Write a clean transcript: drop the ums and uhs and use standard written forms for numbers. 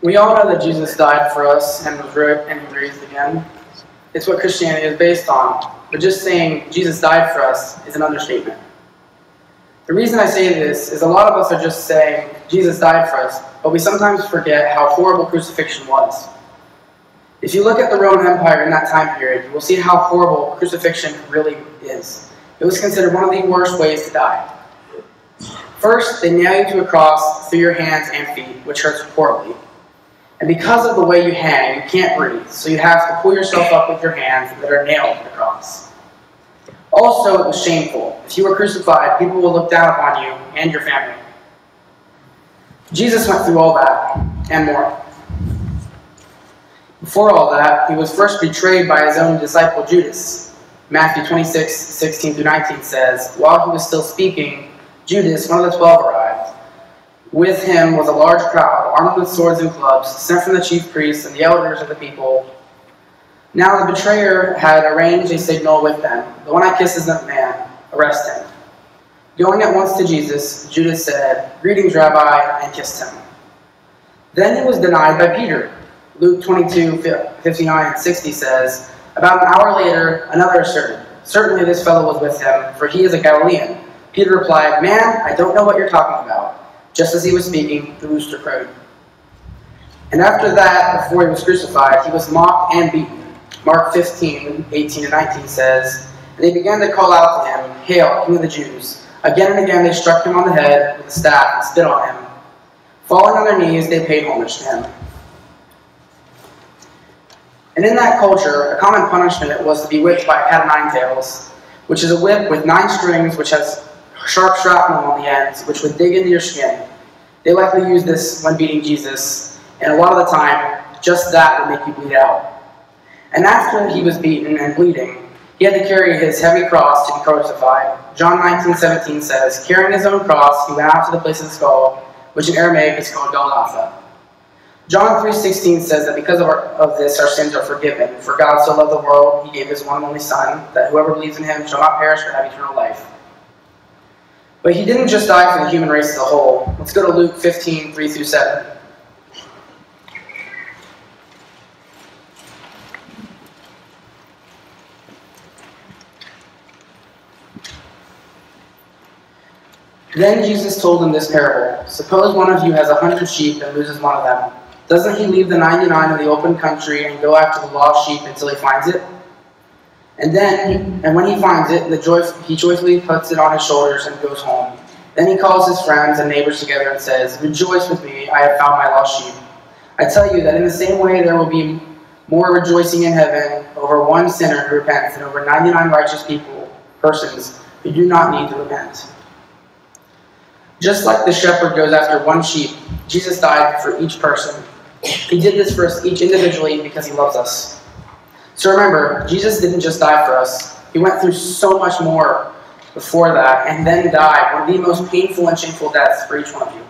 We all know that Jesus died for us and was raised again. It's what Christianity is based on. But just saying Jesus died for us is an understatement. The reason I say this is a lot of us are just saying Jesus died for us, but we sometimes forget how horrible crucifixion was. If you look at the Roman Empire in that time period, you will see how horrible crucifixion really is. It was considered one of the worst ways to die. First, they nail you to a cross through your hands and feet, which hurts horribly. And because of the way you hang, you can't breathe, so you have to pull yourself up with your hands that are nailed to the cross. Also, it was shameful. If you were crucified, people would look down upon you and your family. Jesus went through all that and more. Before all that, he was first betrayed by his own disciple Judas. Matthew 26:16-19 says, "While he was still speaking, Judas, one of the 12, arrived. With him was a large crowd, armed with swords and clubs, sent from the chief priests and the elders of the people. Now the betrayer had arranged a signal with them. The one I kiss is not man. Arrest him." Going at once to Jesus, Judas said, "Greetings, Rabbi," and kissed him. Then he was denied by Peter. Luke 22:59-60 says, "About an hour later, another asserted, 'Certainly this fellow was with him, for he is a Galilean.' Peter replied, 'Man, I don't know what you're talking about.' Just as he was speaking, the rooster crowed." And after that, before he was crucified, he was mocked and beaten. Mark 15:18-19 says, "And they began to call out to him, 'Hail, King of the Jews!' Again and again they struck him on the head with a staff and spit on him. Falling on their knees, they paid homage to him." And in that culture, a common punishment was to be whipped by a cat o' nine tails, which is a whip with 9 strings which has sharp shrapnel on the ends, which would dig into your skin. They likely used this when beating Jesus, and a lot of the time, just that would make you bleed out. And after he was beaten and bleeding, he had to carry his heavy cross to be crucified. John 19:17 says, "Carrying his own cross, he went out to the place of the skull, which in Aramaic is called Golgotha." John 3:16 says that because of this our sins are forgiven. "For God so loved the world, he gave his one and only Son, that whoever believes in him shall not perish but have eternal life." But he didn't just die for the human race as a whole. Let's go to Luke 15:3-7. Then Jesus told them this parable. "Suppose one of you has 100 sheep and loses one of them. Doesn't he leave the 99 in the open country and go after the lost sheep until he finds it? And when he finds it, he joyfully puts it on his shoulders and goes home. Then he calls his friends and neighbors together and says, 'Rejoice with me, I have found my lost sheep.' I tell you that in the same way there will be more rejoicing in heaven over one sinner who repents than over 99 righteous persons who do not need to repent." Just like the shepherd goes after one sheep, Jesus died for each person. He did this for us each individually because he loves us. So remember, Jesus didn't just die for us. He went through so much more before that and then died, one of the most painful and shameful deaths for each one of you.